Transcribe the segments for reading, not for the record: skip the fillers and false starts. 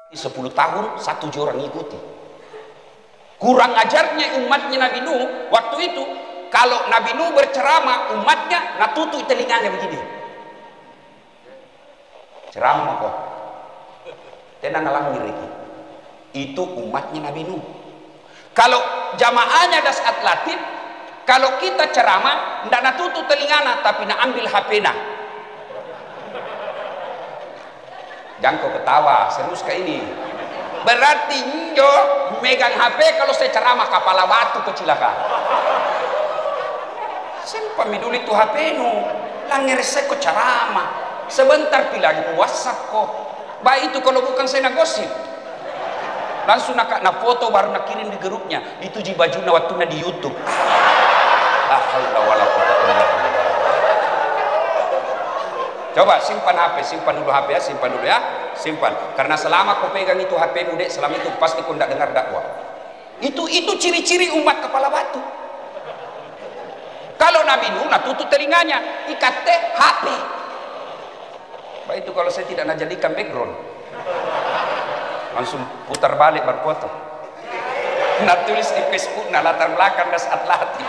10 tahun 1 orang ikuti. Kurang ajarnya umatnya Nabi Nuh waktu itu. Kalau Nabi Nuh berceramah, umatnya nak tutup telinganya begini. Ceramah kok. Tenang langir ini. Itu umatnya Nabi Nuh. Kalau jamaahnya das atlatif, kalau kita ceramah, ndak nak tutup telingana, tapi nak ambil HP na. Jangan kau ketawa, serius kayak ini. Berarti njo megang HP kalau saya ceramah kepala batu kecelakaan. Simpan dulu itu HP nu, langir saya kok ceramah. Sebentar pilih WhatsApp kok. Baik itu kalau bukan saya nak gosip. Langsung nak foto baru nak kirim di grupnya. Itu ji baju na waktu na di YouTube. Coba simpan HP, simpan dulu HP ya, simpan dulu ya, simpan. Karena selama kau pegang itu HP mu dek, selama itu pasti kau tidak dengar dakwah. Itu ciri-ciri umat kepala batu. Kalau Nabi Nuh nak tutup telinganya, ikat HP. Baik itu kalau saya tidak nak jadikan background, langsung putar balik berfoto. Nak tulis di Facebook, nak latar belakang das atlatif.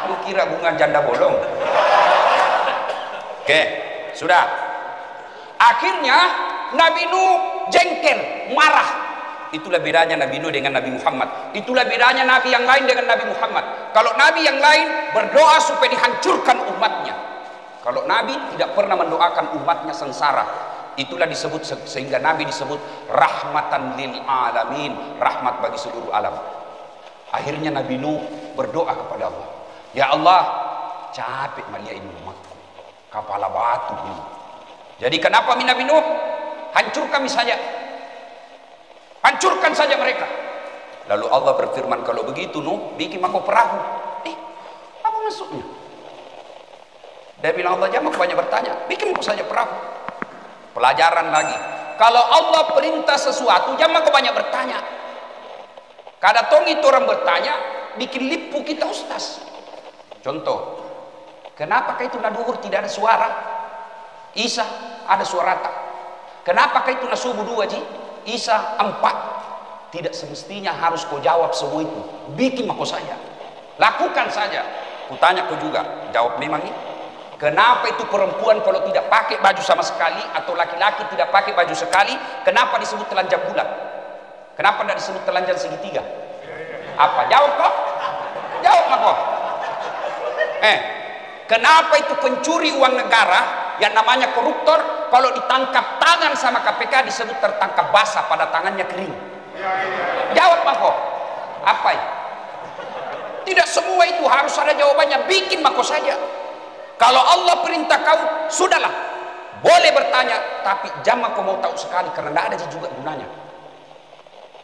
Lu kira bunga janda bolong? Oke, sudah. Akhirnya Nabi Nuh jengkel, marah. Itulah bedanya Nabi Nuh dengan Nabi Muhammad. Itulah bedanya Nabi yang lain dengan Nabi Muhammad. Kalau Nabi yang lain berdoa supaya dihancurkan umatnya. Kalau Nabi tidak pernah mendoakan umatnya sengsara. Itulah disebut, sehingga Nabi disebut rahmatan lil alamin, rahmat bagi seluruh alam. Akhirnya Nabi Nuh berdoa kepada Allah. Ya Allah, capek malia ini umatku. Kepala batu ini. Jadi kenapa Nabi Nuh? Hancurkan saja. Hancurkan saja mereka. Lalu Allah berfirman, kalau begitu Nuh, bikin aku perahu. Apa maksudnya? Dia bilang, Allah jangan banyak bertanya, bikin aku saja perahu. Pelajaran lagi. Kalau Allah perintah sesuatu, jangan banyak bertanya. Kada tong itu orang bertanya, bikin lipu kita ustaz. Contoh, kenapa itu naduhur tidak ada suara? Isa ada suara tak? Kenapa itu na subuh 2 ji? Isa 4. Tidak semestinya harus kau jawab semua itu. Bikin mako saja. Lakukan saja. Kutanya kau juga, jawab memang ini. Kenapa itu perempuan kalau tidak pakai baju sama sekali, atau laki-laki tidak pakai baju sekali, kenapa disebut telanjang bulat? Kenapa tidak disebut telanjang segitiga? Apa? Jawab kok? Jawab mako. Kenapa itu pencuri uang negara yang namanya koruptor, kalau ditangkap tangan sama KPK disebut tertangkap basah, pada tangannya kering? Jawab mako. Apa itu? Tidak semua itu harus ada jawabannya. Bikin mako saja. Kalau Allah perintah kau, sudahlah, boleh bertanya, tapi jangan kau mau tahu sekali, karena tidak ada juga gunanya.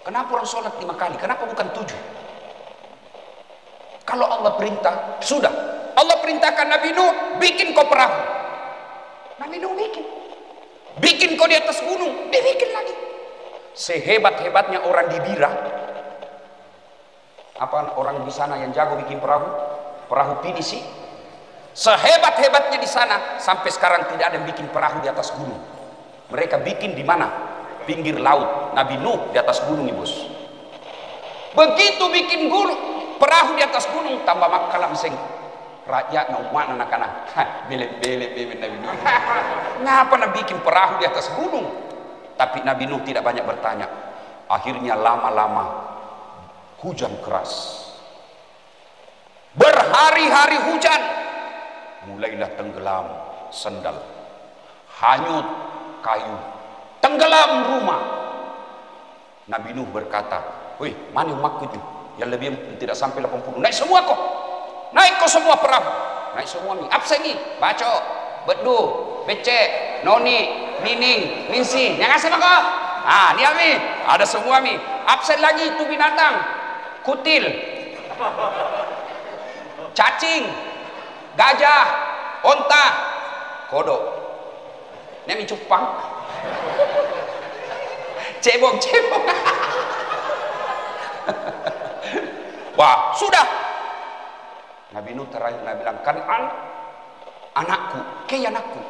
Kenapa orang sholat 5 kali? Kenapa bukan 7? Kalau Allah perintah, sudah. Allah perintahkan Nabi Nuh, bikin kau perahu. Nabi Nuh bikin. Bikin kau di atas gunung, dia bikin lagi. Sehebat-hebatnya orang di Bira, apa orang di sana yang jago bikin perahu? Perahu pinisi. Sehebat-hebatnya di sana, sampai sekarang tidak ada yang bikin perahu di atas gunung. Mereka bikin di mana? Pinggir laut. Nabi Nuh di atas gunung, bos. Begitu bikin gunung, perahu di atas gunung, tambah makalam sing. Rakyat nak mana anak-anak, belek-belek Nabi Nuh. Ngapa nak bikin perahu di atas gunung? Tapi Nabi Nuh tidak banyak bertanya. Akhirnya lama-lama hujan keras. Berhari-hari hujan. Mulailah tenggelam sendal, hanyut kayu, tenggelam rumah. Nabi Nuh berkata, "Woi, mana umatku itu yang lebih tidak sampai 80? Naik semua kok. Naik kok semua perahu. Naik semua mi. Absen ni, baco, bedu, becek, noni, nining, ninsi. Yang asal kok? Ni mi. Ada semua mi. Absen lagi itu binatang. Kutil, cacing, gajah, onta, kodok. Ini cupang. Cebong. Wah, sudah. Nabi Nuh terakhir Nabi bilang, Kan'an anakku, anakku.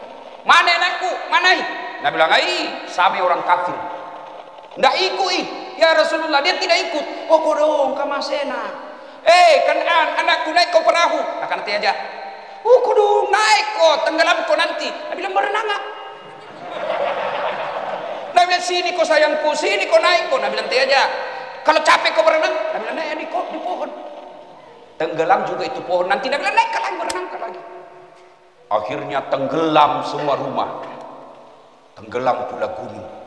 Mana anakku? Mana? Nabi bilang, sampai orang kafir. Nggak ikut, ya Rasulullah, dia tidak ikut. Oh kodong kamasena. Kan'an, anakku naik kau perahu. Akan nanti aja. Oh kodong naik kau, tenggelam kau nanti. Nabi bilang berenang nggak? Nabi bilang sini kau sayangku, sini kau naik kau. Nabi bilang nanti aja. Kalau capek kau berenang, Nabi bilang naik di pohon. Tenggelam juga itu pohon. Nanti Nabi bilang naik lagi, berenang lagi. Akhirnya tenggelam semua rumah. Tenggelam pula gunung.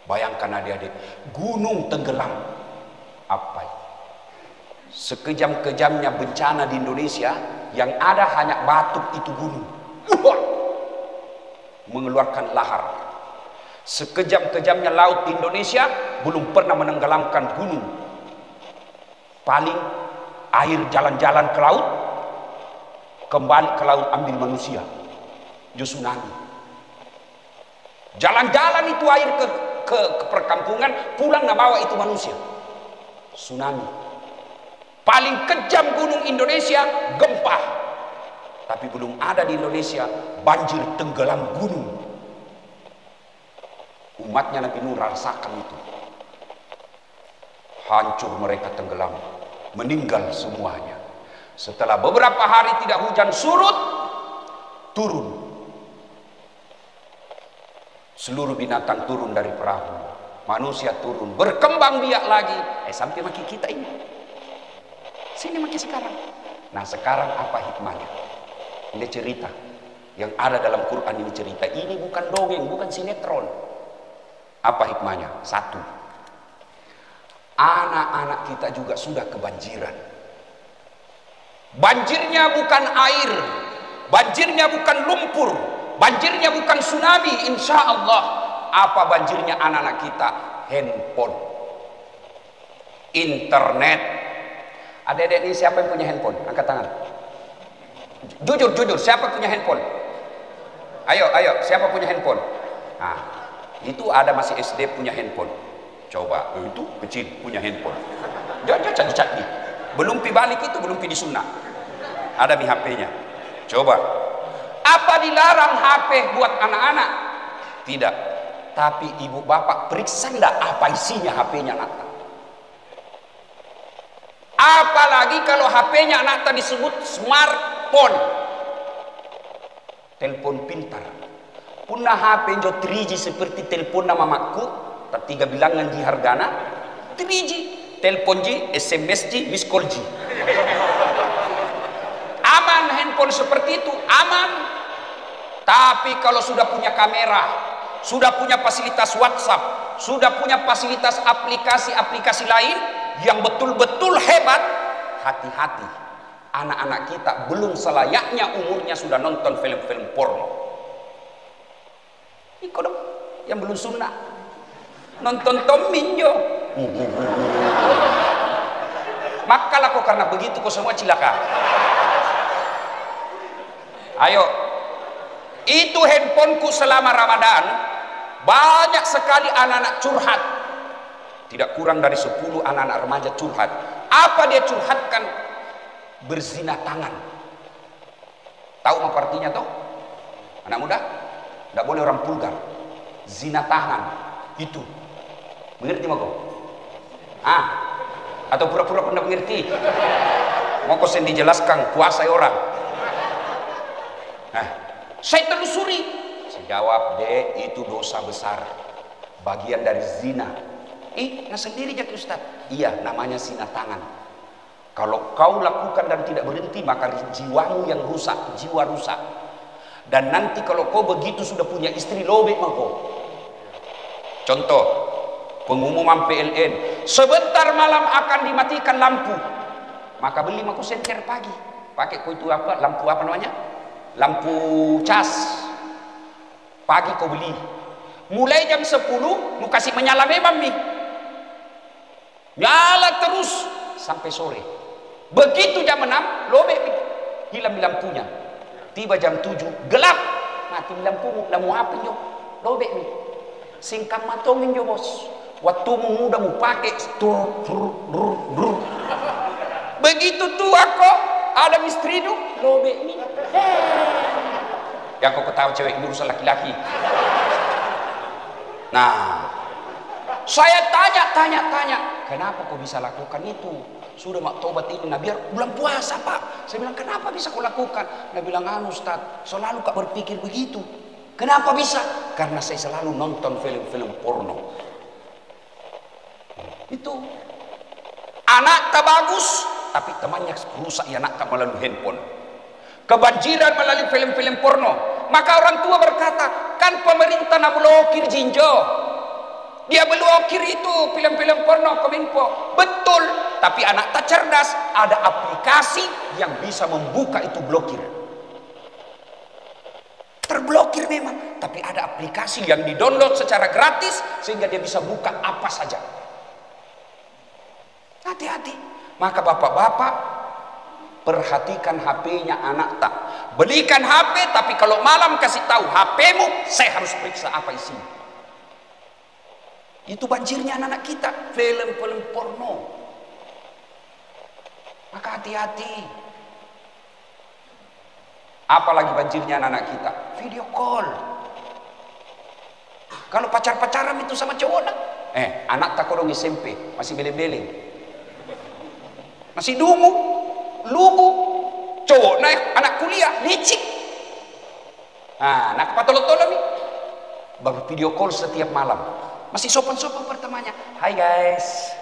Bayangkan adik-adik, gunung tenggelam. Apa itu? Sekejam-kejamnya bencana di Indonesia, yang ada hanya batu itu gunung. Mengeluarkan lahar. Sekejam-kejamnya laut di Indonesia belum pernah menenggelamkan gunung. Paling air jalan-jalan ke laut, kembali ke laut ambil manusia. Itu tsunami. Jalan-jalan itu air ke perkampungan, pulang nak bawa itu manusia. Tsunami. Paling kejam gunung Indonesia, gempa. Tapi belum ada di Indonesia banjir tenggelam gunung. Umatnya Nabi Nuh rasakan itu. Hancur mereka tenggelam, meninggal semuanya. Setelah beberapa hari tidak hujan, surut, turun. Seluruh binatang turun dari perahu, manusia turun, berkembang biak lagi, sampai maki kita ini. Sini maki sekarang. Nah sekarang apa hikmahnya? Ini cerita yang ada dalam Quran, ini cerita. Ini bukan dongeng, bukan sinetron. Apa hikmahnya? Satu, anak-anak kita juga sudah kebanjiran. Banjirnya bukan air, banjirnya bukan lumpur, banjirnya bukan tsunami, insya Allah. Apa banjirnya anak-anak kita? Handphone, internet. Adik-adik ini siapa yang punya handphone? Angkat tangan. Jujur, siapa punya handphone? Ayo, siapa punya handphone? Nah, itu ada masih SD punya handphone. Coba, itu kecil punya handphone. Jangan cari-cari. Belum pi balik itu, belum pi di sunnah. Ada di HP-nya. Coba. Apa dilarang HP buat anak-anak? Tidak. Tapi ibu bapak periksa enggak apa isinya HP-nya anak. Apalagi kalau HP-nya anak disebut smartphone. Telepon pintar. Punah HP jo 3G seperti telepon nama makku, tertiga bilangan di hargana. 3G, telepon G, SMS G, miss call G. Aman handphone seperti itu, aman. Tapi kalau sudah punya kamera, sudah punya fasilitas WhatsApp, sudah punya fasilitas aplikasi-aplikasi lain yang betul-betul hebat, hati-hati. Anak-anak kita belum selayaknya umurnya sudah nonton film-film porno. Iko dong, yang belum sunnah nonton Tom Minjo. Makalah kok karena begitu kok semua cilaka. Ayo, itu handphoneku selama Ramadan banyak sekali anak-anak curhat. Tidak kurang dari 10 anak-anak remaja curhat. Apa dia curhatkan? Berzina tangan. Tahu apa artinya toh? Anak muda? Tidak boleh orang vulgar. Zina tangan itu. Mengerti mau kau? Atau pura-pura pernah mengerti? Mau kau sendiri dijelaskan kuasai orang. Saya telusuri. Saya jawab, itu dosa besar. Bagian dari zina. Nah sendiri jadi Ustaz. Iya, namanya zina tangan. Kalau kau lakukan dan tidak berhenti, maka jiwamu yang rusak, jiwa rusak. Dan nanti kalau kau begitu sudah punya istri, lobek mah kau. Contoh, pengumuman PLN, sebentar malam akan dimatikan lampu. Maka beli mah kau senter pagi. Pakai kau itu apa? Lampu apa namanya? Lampu cas. Pagi kau beli. Mulai jam 10, mu kasih menyala memang nih. Nyala terus sampai sore. Begitu jam 6 lobek hilang lampunya. Tiba jam 7 gelap, mati lampumu. Lamu apa yo? Lobek nih. Singkam matongin yo bos. Waktu muda mu pakai begitu tua kok ada misteri tu lobek nih. Yang kau ketahui cewek ini urusan laki-laki. Nah, Saya tanya, kenapa kau bisa lakukan itu? Sudah mak tobat ini, nah biar bulan puasa Pak. Saya bilang, kenapa bisa kau lakukan? Dia bilang, Ustaz, selalu kau berpikir begitu. Kenapa bisa? Karena saya selalu nonton film-film porno. Itu anak tak bagus, tapi temannya rusak ya anak tak melalui handphone. Kebanjiran melalui film-film porno. Maka orang tua berkata, kan pemerintah nak blokir jinjo. Dia blokir itu film-film porno Kominfo. Betul, tapi anak tak cerdas. Ada aplikasi yang bisa membuka itu blokir. Terblokir memang, tapi ada aplikasi yang di-download secara gratis sehingga dia bisa buka apa saja. Hati-hati. Maka bapak-bapak, perhatikan HP-nya anak tak. Belikan HP, tapi kalau malam kasih tahu HP-mu, saya harus periksa apa isinya. Itu banjirnya anak-anak kita, film-film porno. Maka hati-hati. Apalagi banjirnya anak-anak kita, video call. Kalau pacar-pacaran itu sama cowok nak, anak tak korong SMP, masih beleng-beleng, masih dungu, lugu. Cowok naik anak kuliah, licik. Nak patolo-tolo nih, baru video call setiap malam. Masih sopan-sopan pertamanya. Hai guys.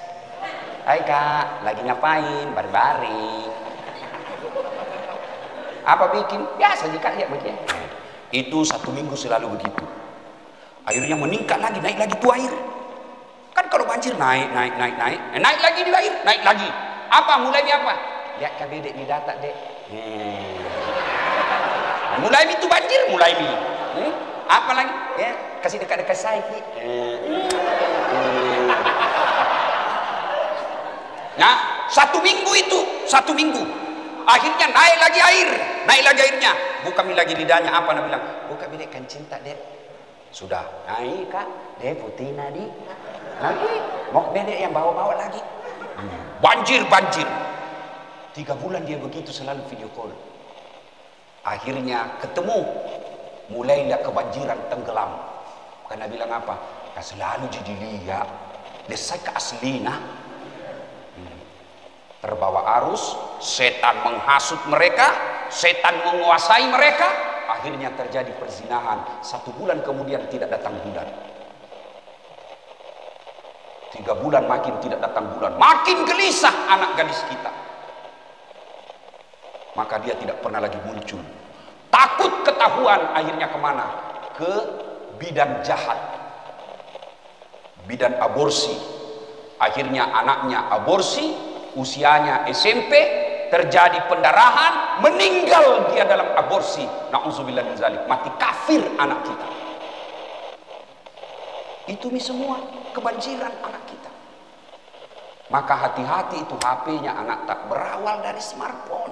Hai kak, lagi ngapain? Baring-baring. Apa bikin? Biasa jika lihat begini. Itu 1 minggu selalu begitu. Airnya meningkat lagi, naik lagi tuh air. Kan kalau banjir naik. Naik lagi di air, naik lagi. Apa? Mulainya apa? Lihat KBD di data dek. Mulai itu banjir, mulai ini. Apa lagi? Ya, kasih dekat-dekat saya. Nah, 1 minggu itu, 1 minggu. Akhirnya naik lagi airnya. Buka lagi lidahnya, apa nak bilang? Buka bilik kan cinta dek. Sudah naik kak, dek putih nadi. Lagi, mau bedek yang bawa-bawa lagi. Banjir. 3 bulan dia begitu selalu video call. Akhirnya ketemu. Mulai tidak kebanjiran, tenggelam. Karena bilang apa? Kan selalu jadi lihat. Desai ke aslina. Terbawa arus, setan menghasut mereka, setan menguasai mereka. Akhirnya terjadi perzinahan. 1 bulan kemudian tidak datang bulan. 3 bulan makin tidak datang bulan. Makin gelisah anak gadis kita. Maka dia tidak pernah lagi muncul. Takut ketahuan, akhirnya kemana? Ke bidan jahat, bidan aborsi. Akhirnya anaknya aborsi, usianya SMP, terjadi pendarahan, meninggal dia dalam aborsi. Na'udzubillah min dzalik, mati kafir anak kita. Itu semua kebanjiran anak kita. Maka hati-hati, itu HP-nya anak tak berawal dari smartphone.